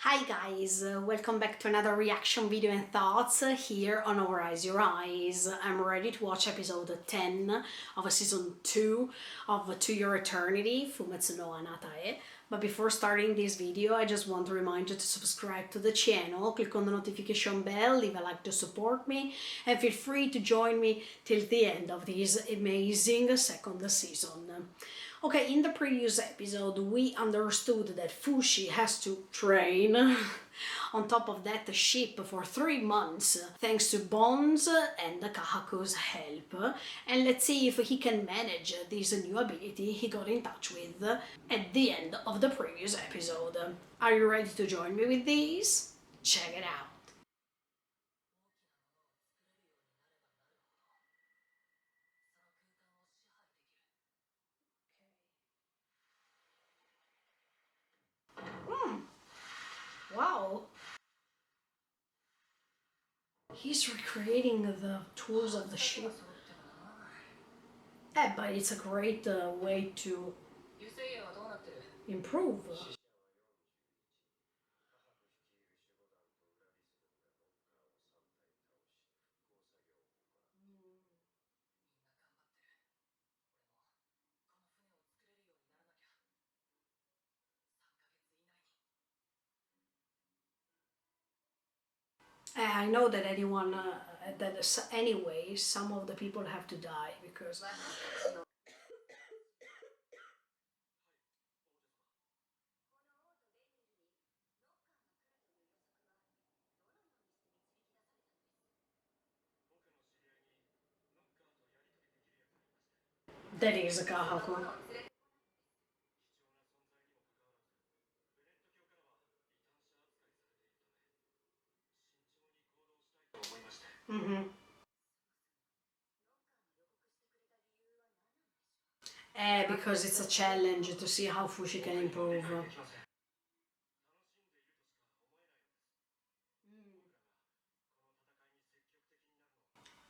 Hi guys, welcome back to another reaction video and thoughts here on Our Eyes Your Eyes. I'm ready to watch episode 10 of season 2 of To Your Eternity, Fumetsu no Anatae. But before starting this video, I just want to remind you to subscribe to the channel, click on the notification bell, leave a like to support me, and feel free to join me till the end of this amazing second season. Okay, in the previous episode, we understood that Fushi has to train on top of that ship for 3 months, thanks to Bones and Kahaku's help. And let's see if he can manage this new ability he got in touch with at the end of the previous episode. Are you ready to join me with this? Check it out. Wow, he's recreating the tools of the ship. But it's a great way to improve. I know that anyway, some of the people have to die because. That is a Kahaku. Mm-hmm. Because it's a challenge to see how Fushi can improve.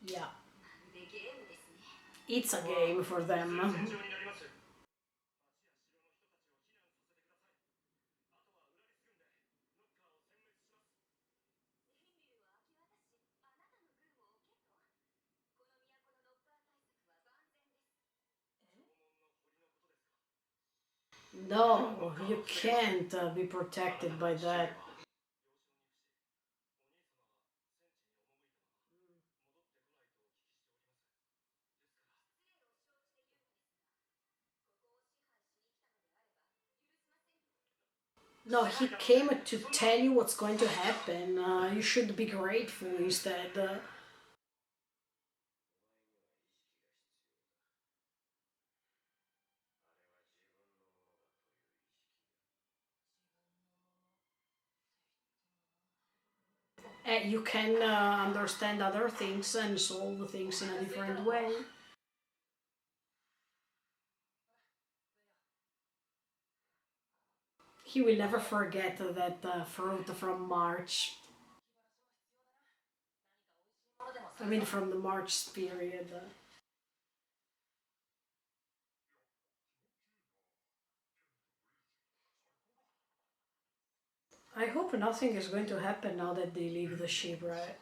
Yeah, it's a game for them. No, you can't be protected by that. No, he came to tell you what's going to happen. You should be grateful instead. You can understand other things and solve things in a different way. He will never forget that fruit from March. I mean, from the March period. I hope nothing is going to happen now that they leave the ship, right?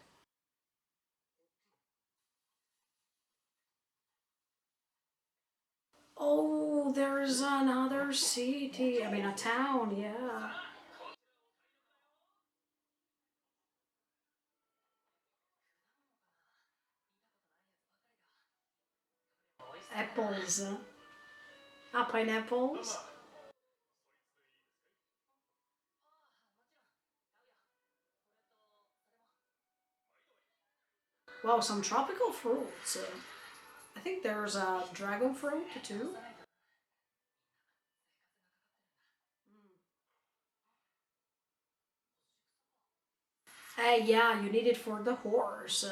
Oh, there's another city. I mean, a town, yeah. Apples. Pineapples. Wow, some tropical fruits. I think there's a dragon fruit too. Yeah, you need it for the horse.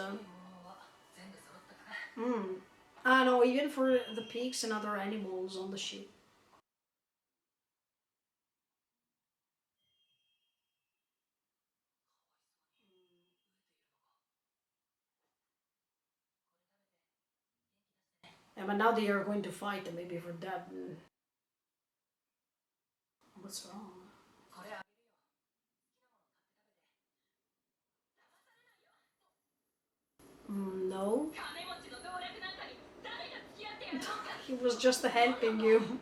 No, even for the pigs and other animals on the ship. Yeah, but now they are going to fight, maybe for that. What's wrong? No. He was just helping you.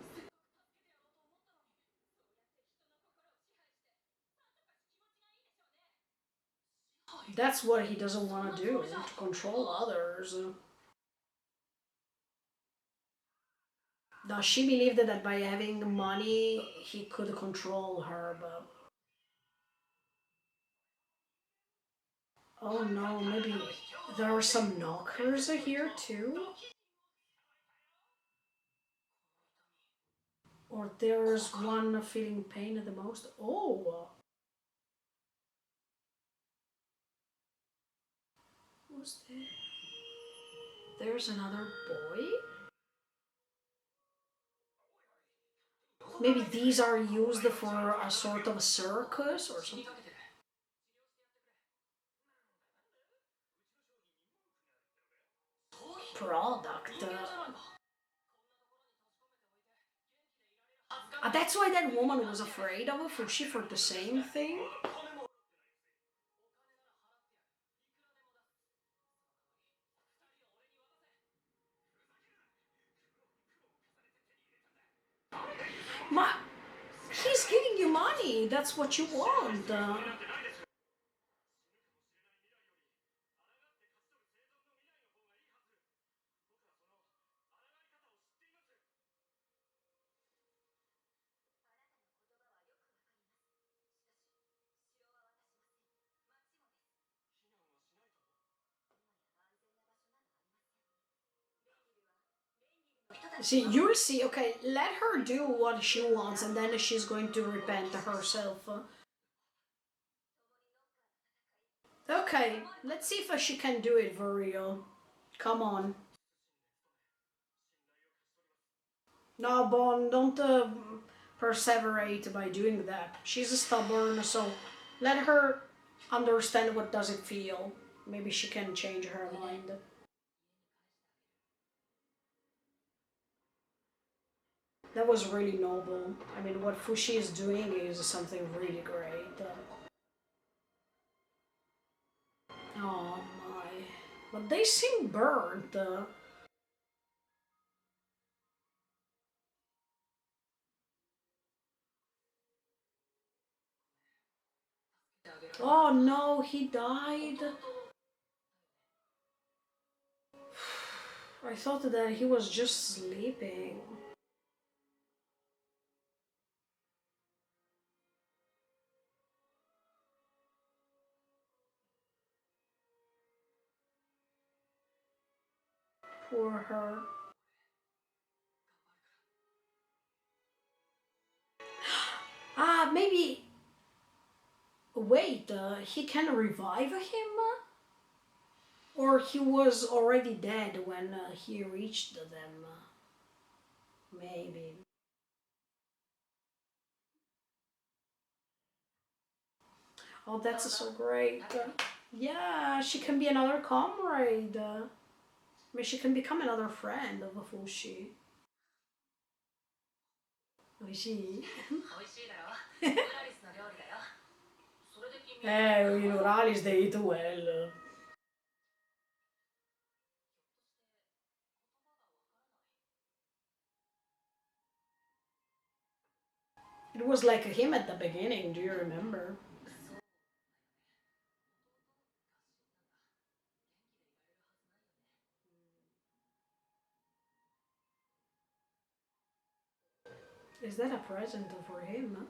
That's what he doesn't want to do, to control others. Now, she believed that by having money, he could control her, but... Oh no, maybe there are some knockers here too? Or there's one feeling pain the most? Oh! Who's there? There's another boy? Maybe these are used for a sort of circus or something? Product. That's why that woman was afraid of Fushi for the same thing? Ma, he's giving you money. That's what you want. See, you'll see. Okay, let her do what she wants, and then she's going to repent herself. Okay, let's see if she can do it for real. Come on. No, Bon, don't perseverate by doing that. She's stubborn, so let her understand what does it feel. Maybe she can change her mind. That was really noble. I mean, what Fushi is doing is something really great. Oh my. But they seem burnt. Oh no, he died. I thought that he was just sleeping. Poor her. Ah, maybe. Wait, he can revive him? Or he was already dead when he reached them? Maybe. Oh, that's so great. Yeah, she can be another comrade. Maybe she can become another friend of Fushi. Oishii? You know, Alice, they eat well. It was like him at the beginning, do you remember? Is that a present for him?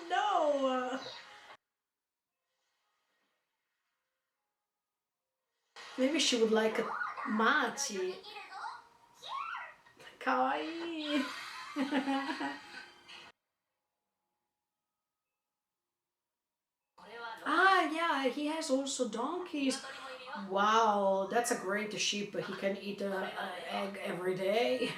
No! Maybe she would like a Machi. Kawaii. Ah, yeah, he has also donkeys. Wow, that's a great sheep. He can eat an egg every day.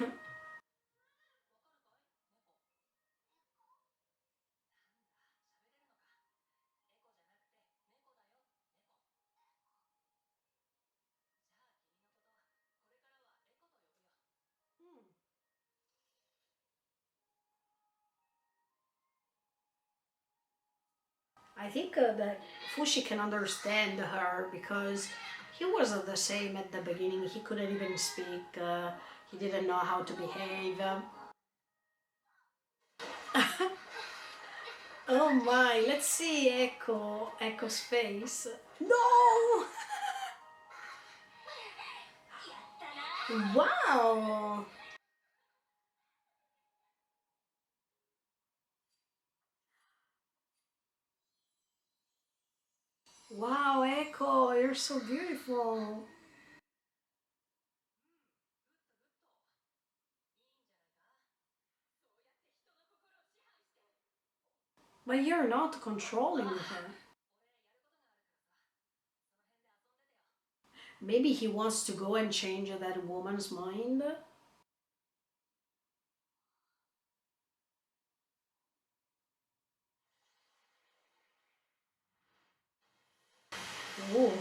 I think that Fushi can understand her because he wasn't the same at the beginning. He couldn't even speak. He didn't know how to behave. Oh my! Let's see Echo's face. No! Wow! Wow, Echo, you're so beautiful. But you're not controlling her. Maybe he wants to go and change that woman's mind. Oh,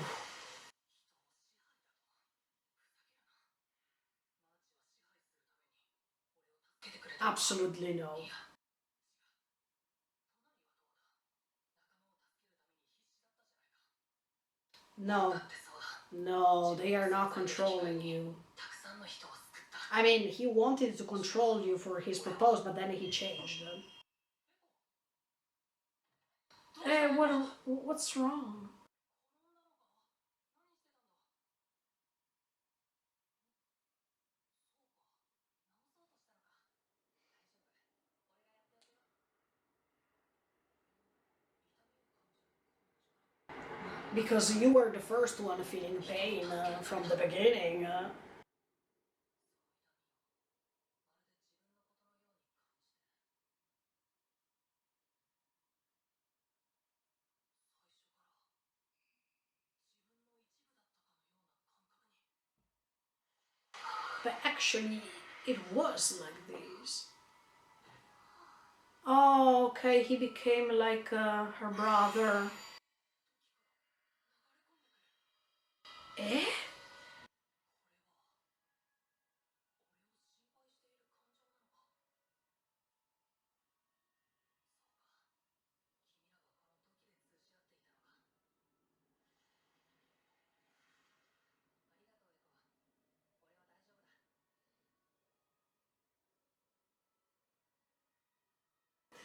absolutely no. No, no, they are not controlling you. I mean, he wanted to control you for his proposal, but then he changed. What's wrong? Because you were the first one feeling pain from the beginning. But actually, it was like this. Oh, okay, he became like her brother. Eh?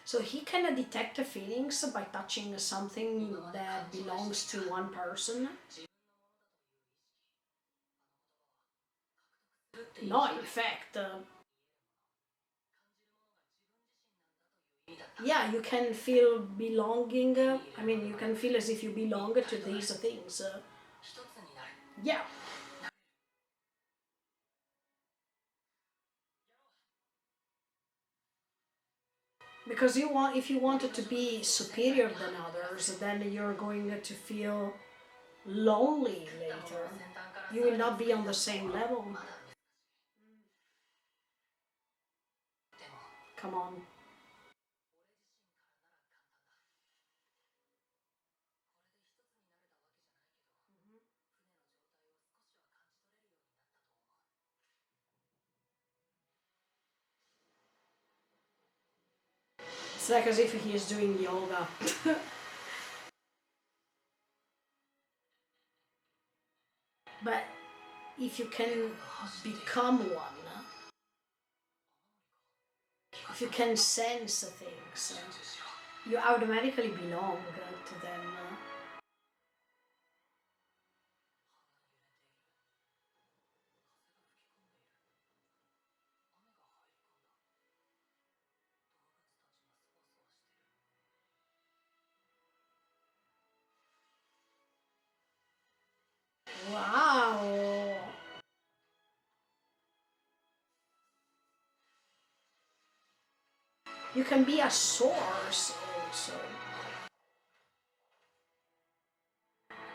So he can detect the feelings by touching something that belongs to one person? No, in fact, yeah, you can feel belonging. I mean, you can feel as if you belong to these things. Yeah, because you want, if you wanted to be superior than others, then you're going to feel lonely later. You will not be on the same level. Come on. It's like as if he is doing yoga. But if you can become one, if you can sense things, you automatically belong to them. Wow! You can be a source also.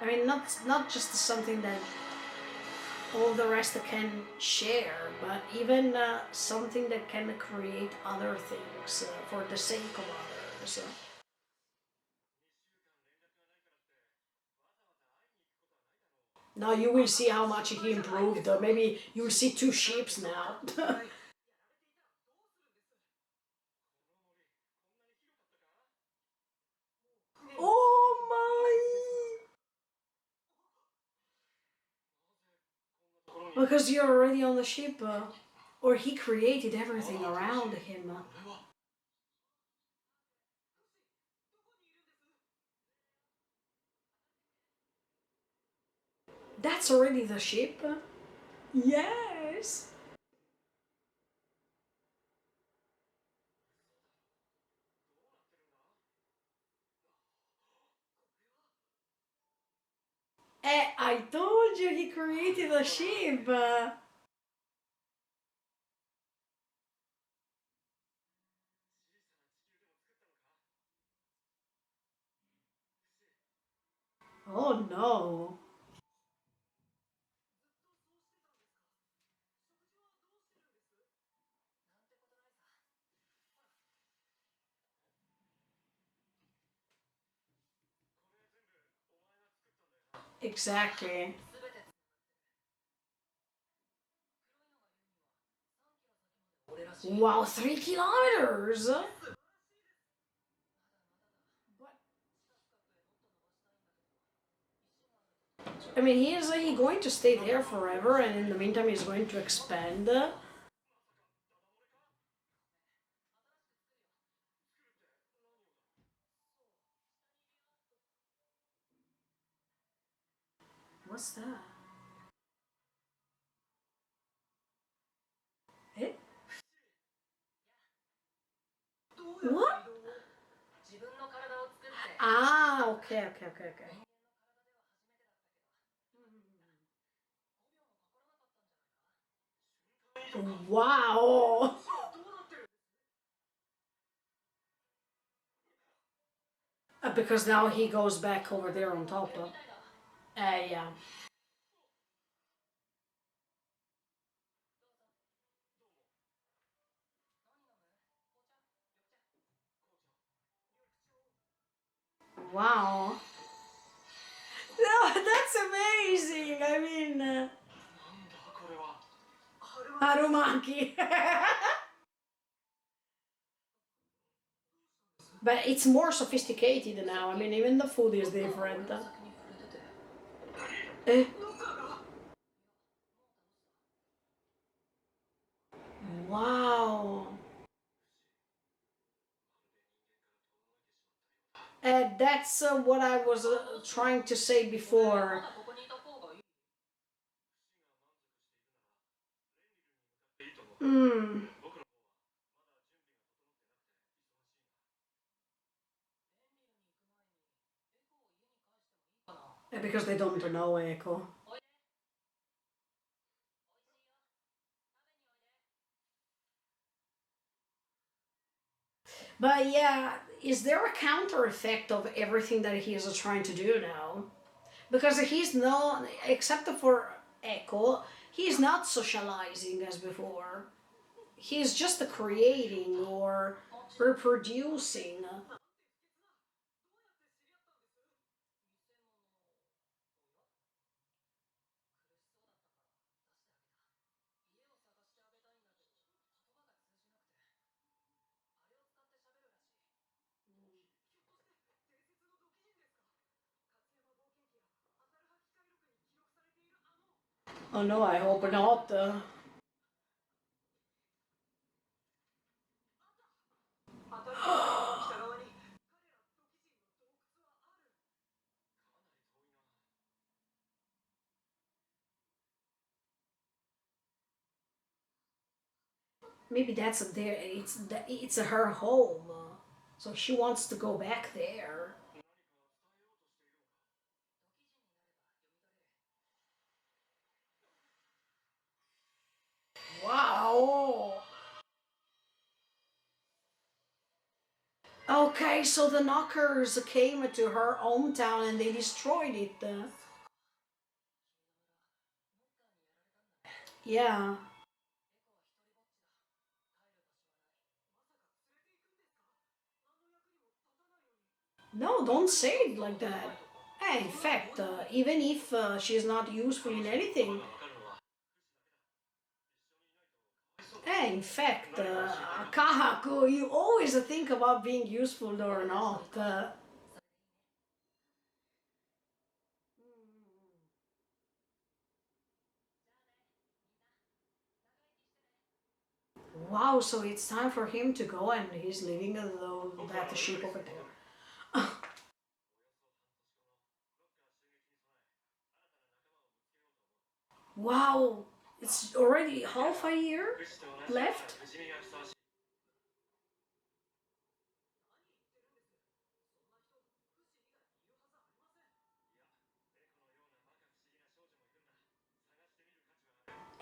I mean, not just something that all the rest can share, but even something that can create other things for the sake of others. Now you will see how much he improved. Maybe you will see two ships now. Oh my! Because you're already on the ship, or he created everything around him. That's already the ship? Yes! I told you he created a ship! Oh no! Exactly. Wow, 3 kilometers! I mean, he going to stay there forever, and in the meantime, he's going to expand. What's that? Eh? What? Ah, okay, okay, okay, okay. Wow! Because now he goes back over there on top. Yeah. Wow. No, that's amazing. I mean, Harumaki. But it's more sophisticated now. I mean, even the food is different. Eh? Wow. That's what I was trying to say before. Mm. Because they don't know Echo. But yeah, is there a counter effect of everything that he is trying to do now? Because he's not, except for Echo, he's not socializing as before. He's just creating or reproducing. Oh no, I hope not. Maybe that's there. It's her home, so she wants to go back there. Wow. Okay, so the knockers came to her hometown and they destroyed it. Yeah. No, don't say it like that. In fact, even if she's not useful in anything, in fact, Kahaku, you always think about being useful or not. Wow, so it's time for him to go and he's leaving that ship over there. Wow, it's already half a year left?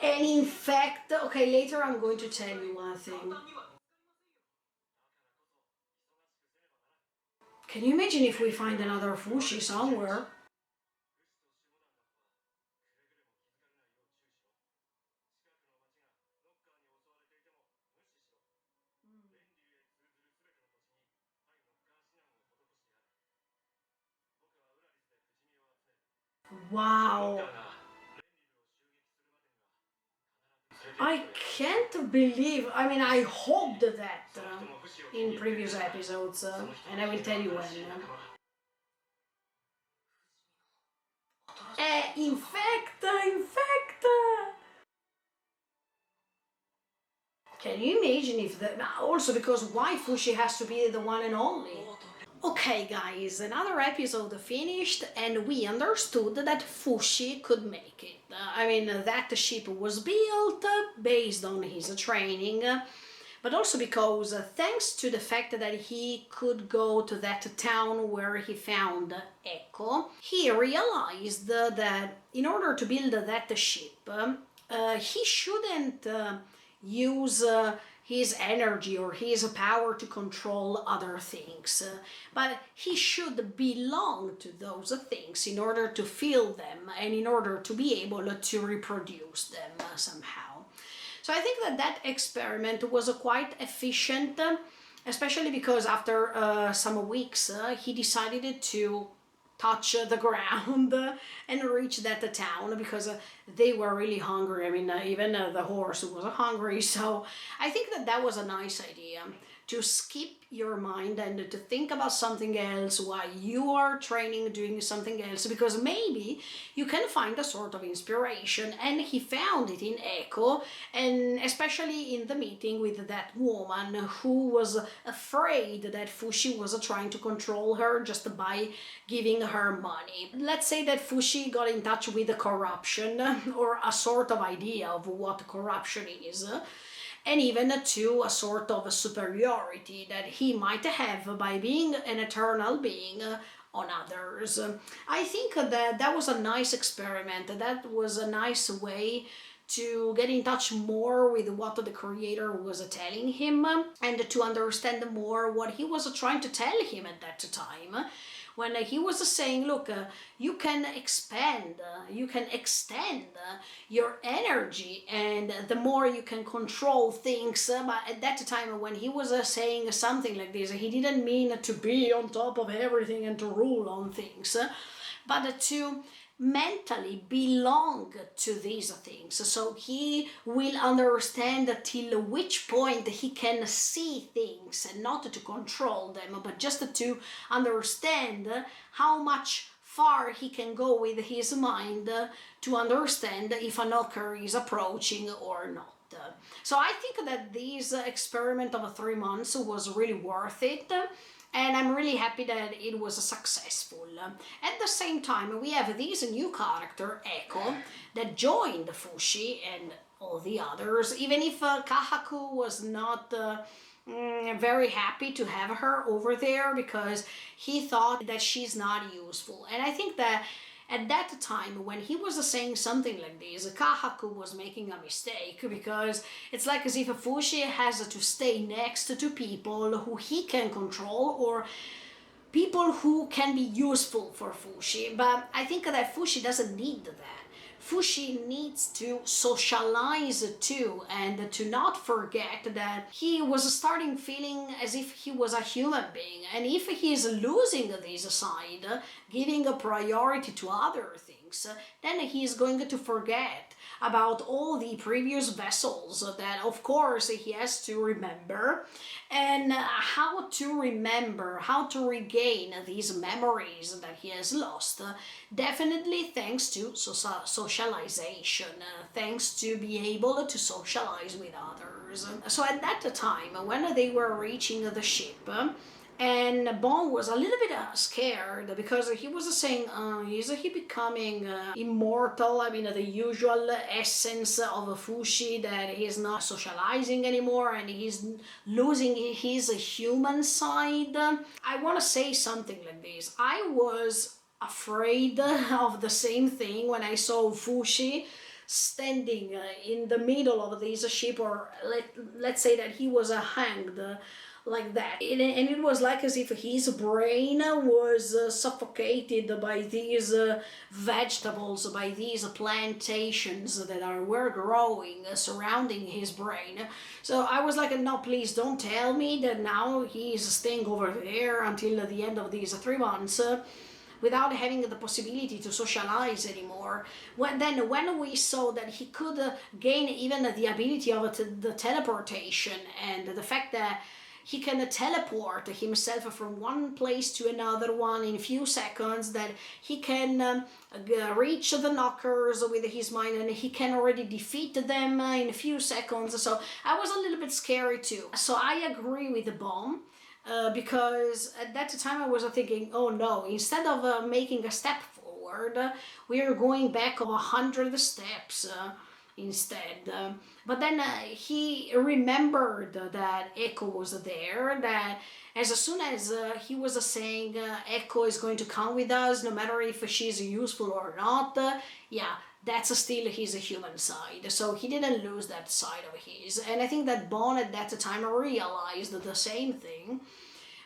And in fact, okay, later I'm going to tell you one thing. Can you imagine if we find another Fushi somewhere? Wow. I can't believe, I mean, I hoped that in previous episodes, and I will tell you when. Can you imagine if that, also because why Fushi has to be the one and only? Okay, guys, another episode finished, and we understood that Fushi could make it. I mean, that ship was built based on his training, but also because, thanks to the fact that he could go to that town where he found Echo, he realized that in order to build that ship, he shouldn't use his energy or his power to control other things, but he should belong to those things in order to feel them and in order to be able to reproduce them somehow. So I think that that experiment was quite efficient, especially because after some weeks he decided to touch the ground and reach that town because they were really hungry. I mean, even the horse was hungry. So I think that that was a nice idea to skip your mind and to think about something else while you are training, doing something else, because maybe you can find a sort of inspiration. And he found it in Echo, and especially in the meeting with that woman who was afraid that Fushi was trying to control her just by giving her money. Let's say that Fushi got in touch with the corruption, or a sort of idea of what corruption is, and even to a sort of superiority that he might have by being an eternal being on others. I think that that was a nice experiment. That was a nice way to get in touch more with what the creator was telling him and to understand more what he was trying to tell him at that time. When he was saying, look, you can expand, you can extend your energy, and the more you can control things. But at that time, when he was saying something like this, he didn't mean to be on top of everything and to rule on things, but to mentally belong to these things. So he will understand till which point he can see things and not to control them, but just to understand how much far he can go with his mind to understand if a knocker is approaching or not. So I think that this experiment of 3 months was really worth it, and I'm really happy that it was successful. At the same time, we have this new character, Echo, that joined Fushi and all the others, even if Kahaku was not very happy to have her over there because he thought that she's not useful. And I think that at that time, when he was saying something like this, Kahaku was making a mistake, because it's like as if Fushi has to stay next to people who he can control, or people who can be useful for Fushi. But I think that Fushi doesn't need that. Fushi needs to socialize too, and to not forget that he was starting feeling as if he was a human being. And if he is losing this side, giving a priority to other things, things, then he is going to forget about all the previous vessels that of course he has to remember, and how to remember, how to regain these memories that he has lost, definitely thanks to socialization, thanks to be able to socialize with others. So at that time, when they were reaching the ship, and Bon was a little bit scared because he was saying, is he becoming immortal? I mean, the usual essence of Fushi, that he's not socializing anymore and he's losing his human side. I want to say something like this. I was afraid of the same thing when I saw Fushi standing in the middle of this ship, or let's say that he was hanged like that, and it was like as if his brain was suffocated by these vegetables, by these plantations that were growing surrounding his brain. So I was like, no, please don't tell me that now he's staying over there until the end of these 3 months without having the possibility to socialize anymore. When we saw that he could gain even the ability of the teleportation, and the fact that he can teleport himself from one place to another one in a few seconds, that he can reach the knockers with his mind, and he can already defeat them in a few seconds. So I was a little bit scary too. So I agree with the bomb. Because at that time I was thinking, oh no, instead of making a step forward, we are going back 100 steps instead. But then he remembered that Echo was there, that as soon as he was saying Echo is going to come with us, no matter if she's useful or not, yeah, that's still his human side. So he didn't lose that side of his. And I think that Bon at that time realized the same thing.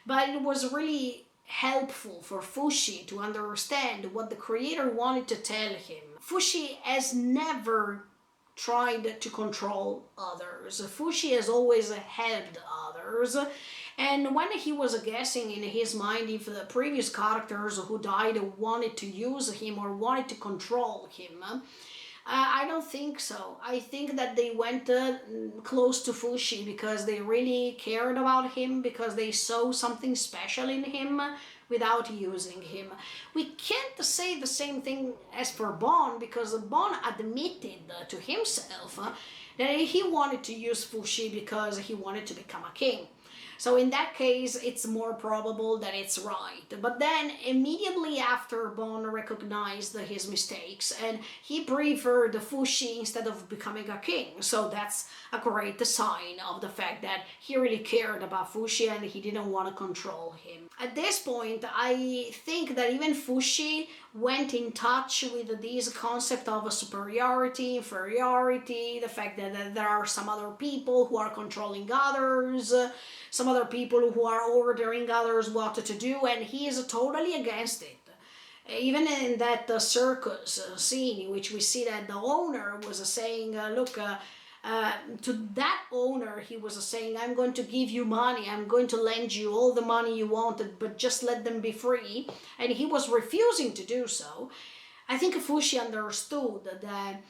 But it was really helpful for Fushi to understand what the creator wanted to tell him. Fushi has never tried to control others. Fushi has always helped others. And when he was guessing in his mind if the previous characters who died wanted to use him or wanted to control him, I don't think so. I think that they went close to Fushi because they really cared about him, because they saw something special in him without using him. We can't say the same thing as for Bon, because Bon admitted to himself that he wanted to use Fushi because he wanted to become a king. So in that case, it's more probable that it's right. But then immediately after, Bon recognized his mistakes and he preferred Fushi instead of becoming a king. So that's a great sign of the fact that he really cared about Fushi and he didn't want to control him. At this point, I think that even Fushi went in touch with this concept of superiority, inferiority, the fact that there are some other people who are controlling others, some other people who are ordering others what to do, and he is totally against it. Even in that circus scene in which we see that the owner was saying, to that owner, he was saying, I'm going to give you money, I'm going to lend you all the money you wanted, but just let them be free. And he was refusing to do so. I think Fushi understood that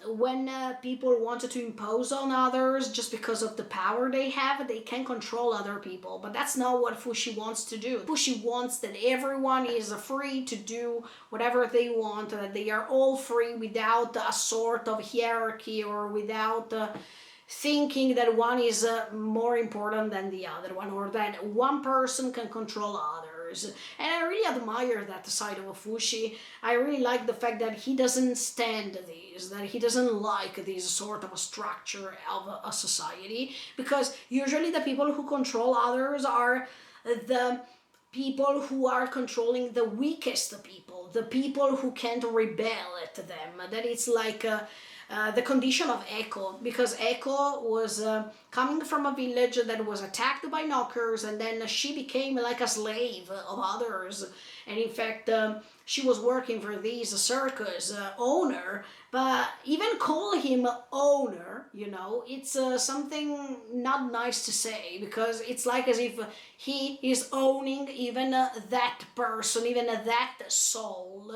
when people wanted to impose on others just because of the power they have, they can control other people. But that's not what Fushi wants to do. Fushi wants that everyone is free to do whatever they want, that they are all free without a sort of hierarchy or without thinking that one is more important than the other one, or that one person can control others. And I really admire that side of Fushi. I really like the fact that he doesn't stand these, that he doesn't like this sort of a structure of a society, because usually the people who control others are the people who are controlling the weakest people, the people who can't rebel at them. That it's like the condition of Echo, because Echo was coming from a village that was attacked by knockers, and then she became like a slave of others. And in fact, she was working for this circus owner, but even call him owner, it's something not nice to say, because it's like as if he is owning even that person, even that soul.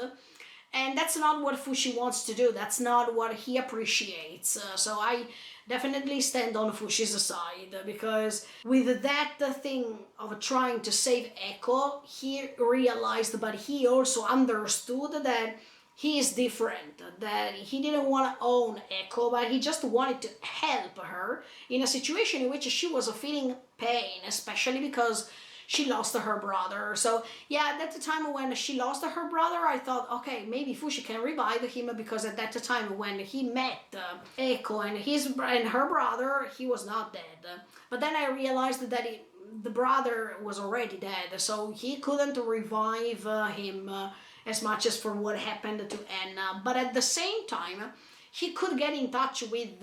And that's not what Fushi wants to do. That's not what he appreciates. So I definitely stand on Fushi's side, because with that thing of trying to save Echo, he realized, but he also understood that he is different, that he didn't want to own Echo, but he just wanted to help her in a situation in which she was feeling pain, especially because she lost her brother. So yeah, at the time when she lost her brother, I thought, okay, maybe Fushi can revive him, because at that time when he met Eiko and her brother, he was not dead. But then I realized that the brother was already dead, so he couldn't revive him as much as for what happened to Anna. But at the same time, he could get in touch with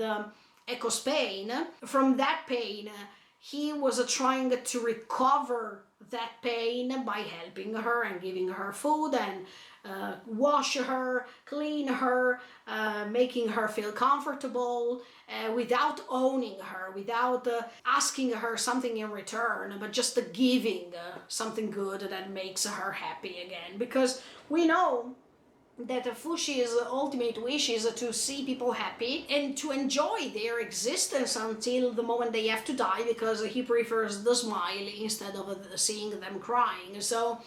Eiko's pain. From that pain, he was trying to recover that pain by helping her and giving her food and wash her, clean her, making her feel comfortable, without owning her, without asking her something in return, but just giving something good that makes her happy again. Because we know that Fushi's ultimate wish is to see people happy and to enjoy their existence until the moment they have to die, because he prefers the smile instead of seeing them crying. So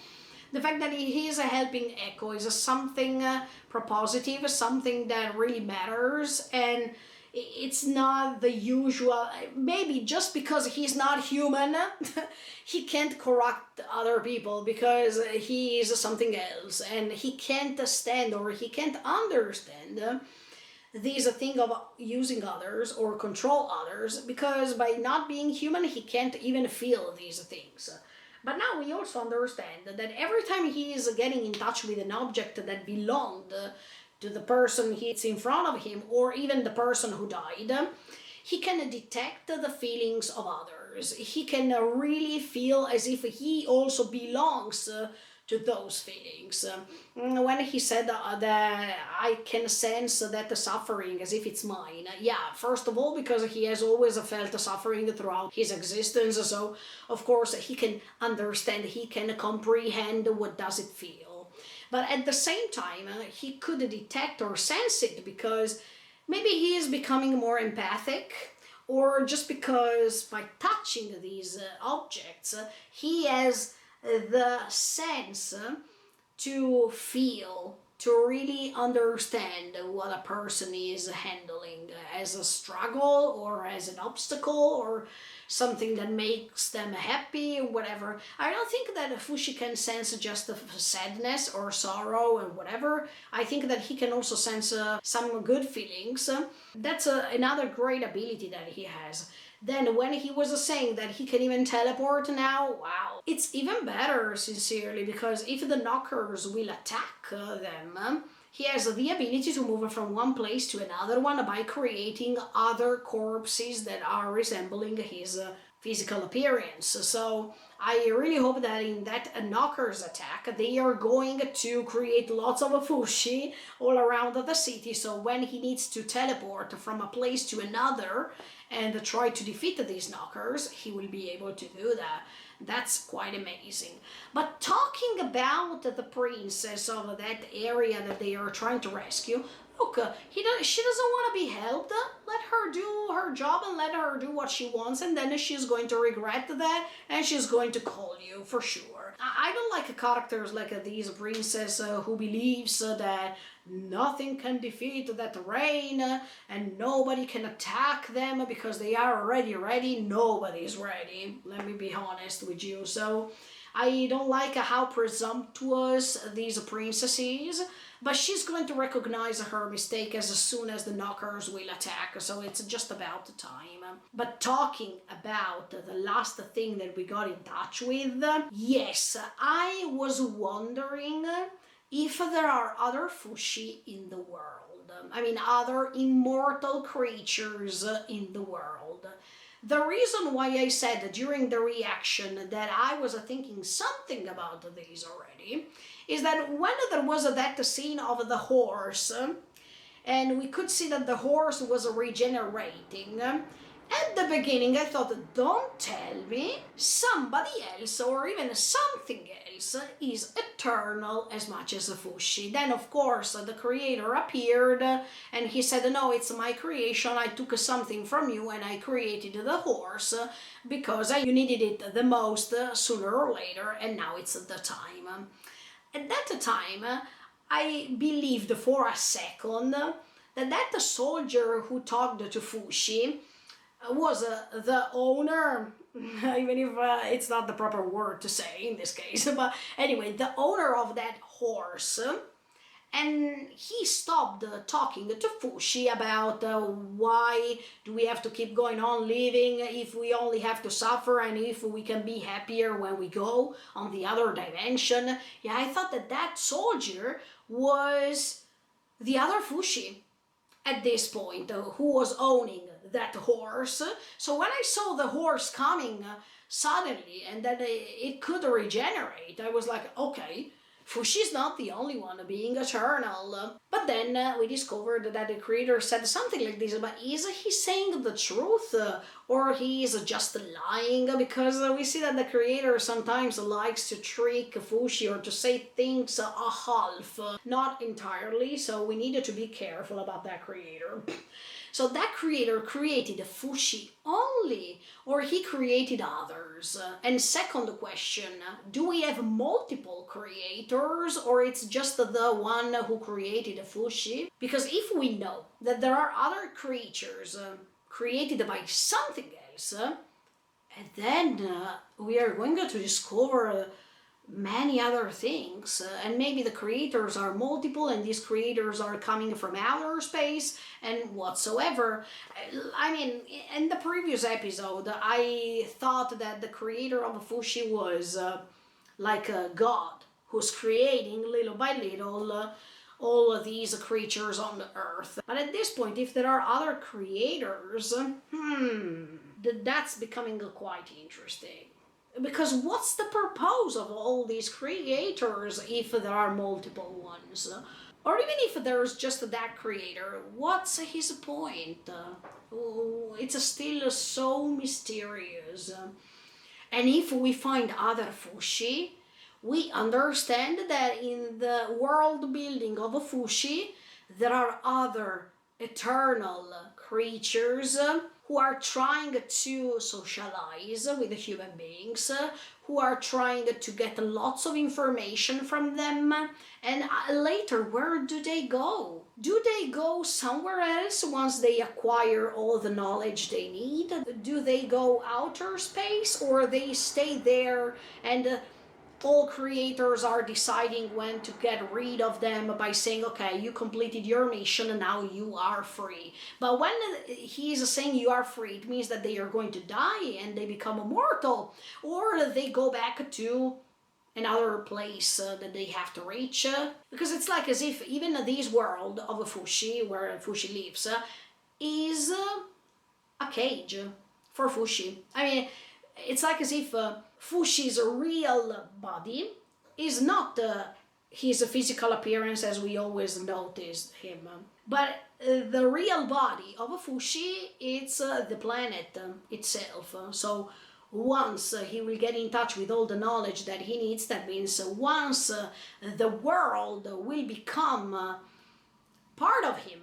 the fact that he is helping Echo is something propositive, something that really matters, and it's not the usual. Maybe just because he's not human, he can't corrupt other people because he is something else, and he can't stand or he can't understand this thing of using others or control others, because by not being human, he can't even feel these things. But now we also understand that every time he is getting in touch with an object that belonged to the person he's in front of him, or even the person who died, he can detect the feelings of others. He can really feel as if he also belongs to those feelings. When he said that I can sense that the suffering as if it's mine, yeah, first of all, because he has always felt the suffering throughout his existence, so of course he can understand, he can comprehend what does it feel. But at the same time, he could detect or sense it because maybe he is becoming more empathic, or just because by touching these objects, he has the sense to feel, to really understand what a person is handling as a struggle or as an obstacle or something that makes them happy, whatever. I don't think that Fushi can sense just the sadness or sorrow and whatever. I think that he can also sense some good feelings. That's another great ability that he has. Then when he was saying that he can even teleport now, wow, it's even better, sincerely, because if the knockers will attack them, he has the ability to move from one place to another one by creating other corpses that are resembling his physical appearance. So I really hope that in that knockers attack, they are going to create lots of Fushi all around the city, so when he needs to teleport from a place to another and try to defeat these knockers, he will be able to do that. That's quite amazing. But talking about the princess of that area that they are trying to rescue, look, she doesn't want to be helped. Let her do her job and let her do what she wants, and then she's going to regret that, and she's going to call you for sure. I don't like characters like these princess who believes that nothing can defeat that rain and nobody can attack them because they are already ready. Nobody's ready, let me be honest with you. So I don't like how presumptuous these princess is, but she's going to recognize her mistake as soon as the knockers will attack, so it's just about the time. But talking about the last thing that we got in touch with, yes, I was wondering if there are other Fushi in the world. I mean, other immortal creatures in the world. The reason why I said during the reaction that I was thinking something about these already is that when there was that scene of the horse, and we could see that the horse was regenerating, At the beginning, I thought, don't tell me somebody else or even something else is eternal as much as a Fushi. Then, of course, the creator appeared and he said, no, it's my creation. I took something from you and I created the horse because you needed it the most sooner or later, and now it's the time. At that time, I believed for a second that the soldier who talked to Fushi was the owner, even if it's not the proper word to say in this case, but anyway, the owner of that horse. And he stopped talking to Fushi about why do we have to keep going on living if we only have to suffer, and if we can be happier when we go on the other dimension. Yeah, I thought that soldier was the other Fushi at this point, who was owning that horse. So when I saw the horse coming suddenly and that it could regenerate, I was like, okay, Fushi's not the only one being eternal. But then we discovered that the creator said something like this, but is he saying the truth or he is just lying? Because we see that the creator sometimes likes to trick Fushi or to say things a half, not entirely, so we needed to be careful about that creator. So that creator created Fushi only, or he created others? And second question, do we have multiple creators, or it's just the one who created Fushi? Because if we know that there are other creatures created by something else, and then we are going to discover many other things, and maybe the creators are multiple and these creators are coming from outer space and whatsoever. I mean, in the previous episode I thought that the creator of Fushi was like a god who's creating little by little all of these creatures on the earth. But at this point, if there are other creators, that's becoming quite interesting. Because what's the purpose of all these creators if there are multiple ones? Or even if there's just that creator, what's his point? It's still so mysterious. And if we find other Fushi, we understand that in the world building of a Fushi, there are other eternal creatures who are trying to socialize with human beings, who are trying to get lots of information from them, and later, where do they go? Do they go somewhere else once they acquire all the knowledge they need? Do they go outer space, or they stay there and all creators are deciding when to get rid of them by saying, okay, you completed your mission and now you are free? But when he's saying you are free, it means that they are going to die and they become immortal, or they go back to another place that they have to reach. Because it's like as if even this world of a Fushi, where Fushi lives, is a cage for Fushi. I mean, it's like as if Fushi's real body is not his physical appearance as we always noticed him, but the real body of a Fushi, it's the planet itself. So once he will get in touch with all the knowledge that he needs, that means once the world will become part of him,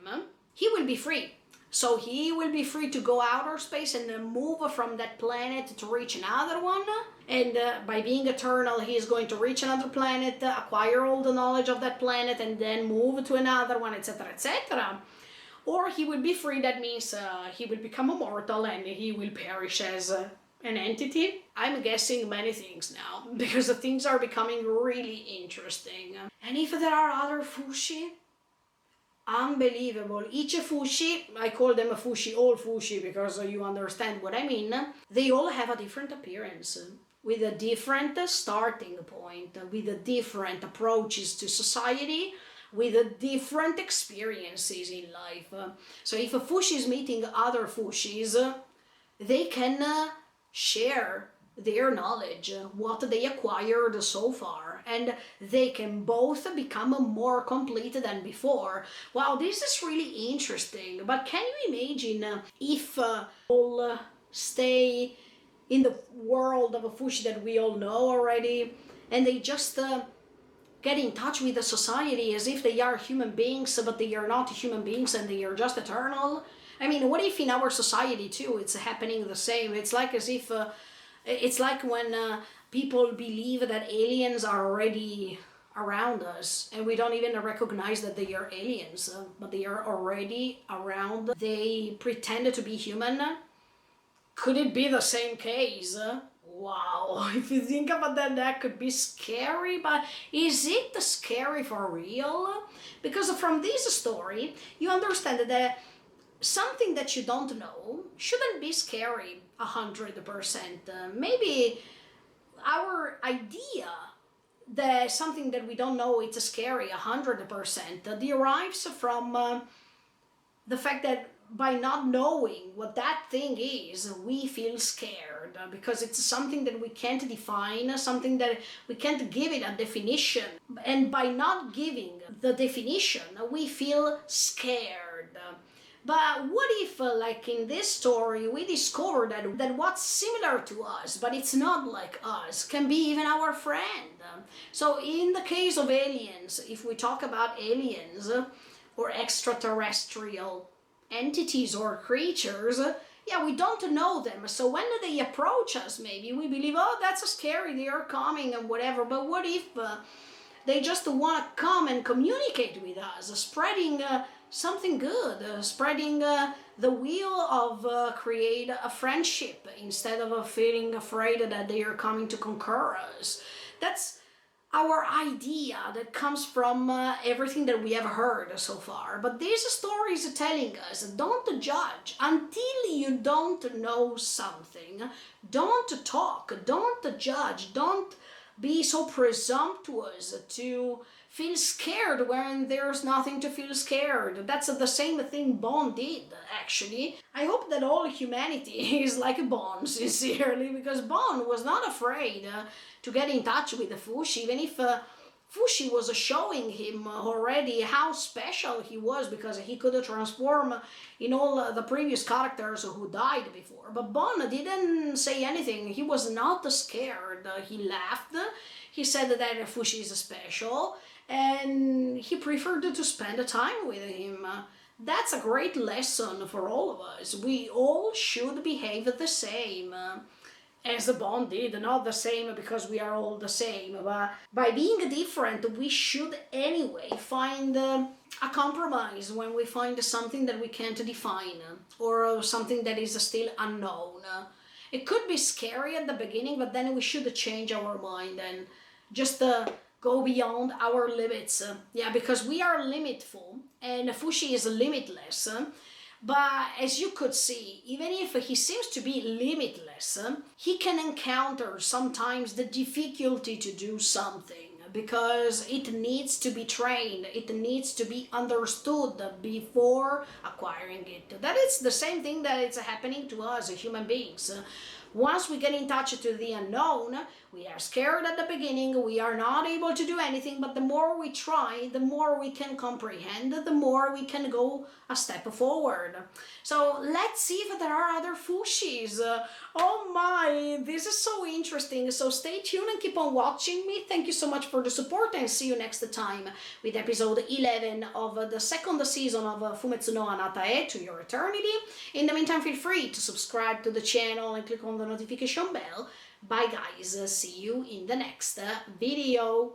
he will be free. So he will be free to go outer space and move from that planet to reach another one. And by being eternal, he is going to reach another planet, acquire all the knowledge of that planet, and then move to another one, etc., etc. Or he will be free, that means he will become immortal and he will perish as an entity. I'm guessing many things now, because the things are becoming really interesting. And if there are other Fushi, unbelievable. Each Fushi, I call them a Fushi, all Fushi, because you understand what I mean, they all have a different appearance, with a different starting point, with different approaches to society, with different experiences in life. So if a Fushi is meeting other Fushis, they can share their knowledge, what they acquired so far, and they can both become more complete than before. Wow, this is really interesting. But can you imagine if all stay in the world of a Fushi that we all know already, and they just get in touch with the society as if they are human beings, but they are not human beings and they are just eternal? I mean, what if in our society too it's happening the same? It's like as if it's like when people believe that aliens are already around us and we don't even recognize that they are aliens, but they are already around. They pretend to be human. Could it be the same case? Wow, if you think about that, that could be scary, but is it scary for real? Because from this story, you understand that something that you don't know shouldn't be scary 100%. Maybe our idea that something that we don't know it's scary 100% derives from the fact that by not knowing what that thing is, we feel scared because it's something that we can't define, something that we can't give it a definition. And by not giving the definition, we feel scared. But what if, like in this story, we discover that what's similar to us, but it's not like us, can be even our friend? So in the case of aliens, if we talk about aliens or extraterrestrial entities or creatures, yeah, we don't know them. So when they approach us, maybe we believe, oh, that's scary, they are coming and whatever. But what if they just want to come and communicate with us, spreading something good, spreading the will of create a friendship instead of feeling afraid that they are coming to conquer us? That's our idea that comes from everything that we have heard so far. But this story is telling us, don't judge until you don't know something. Don't talk, don't judge, don't be so presumptuous to feel scared when there's nothing to feel scared. That's the same thing Bond did, actually. I hope that all humanity is like Bond, sincerely, because Bond was not afraid to get in touch with the Fushi, even if Fushi was showing him already how special he was because he could transform in all the previous characters who died before. But Bond didn't say anything. He was not scared. He laughed. He said that Fushi is special and he preferred to spend time with him. That's a great lesson for all of us. We all should behave the same. As the Bond did, not the same because we are all the same, but by being different, we should anyway find a compromise when we find something that we can't define or something that is still unknown. It could be scary at the beginning, but then we should change our mind and just go beyond our limits. Yeah, because we are limitful and Fushi is limitless. But as you could see, even if he seems to be limitless, he can encounter sometimes the difficulty to do something because it needs to be trained, it needs to be understood before acquiring it. That is the same thing that is happening to us human beings. Once we get in touch to the unknown, we are scared at the beginning, we are not able to do anything, but the more we try, the more we can comprehend, the more we can go a step forward. So let's see if there are other Fushis. Oh my, this is so interesting. So stay tuned and keep on watching me. Thank you so much for the support and see you next time with episode 11 of the second season of Fumetsu no Anatae to Your Eternity. In the meantime, feel free to subscribe to the channel and click on the notification bell. Bye guys, see you in the next video.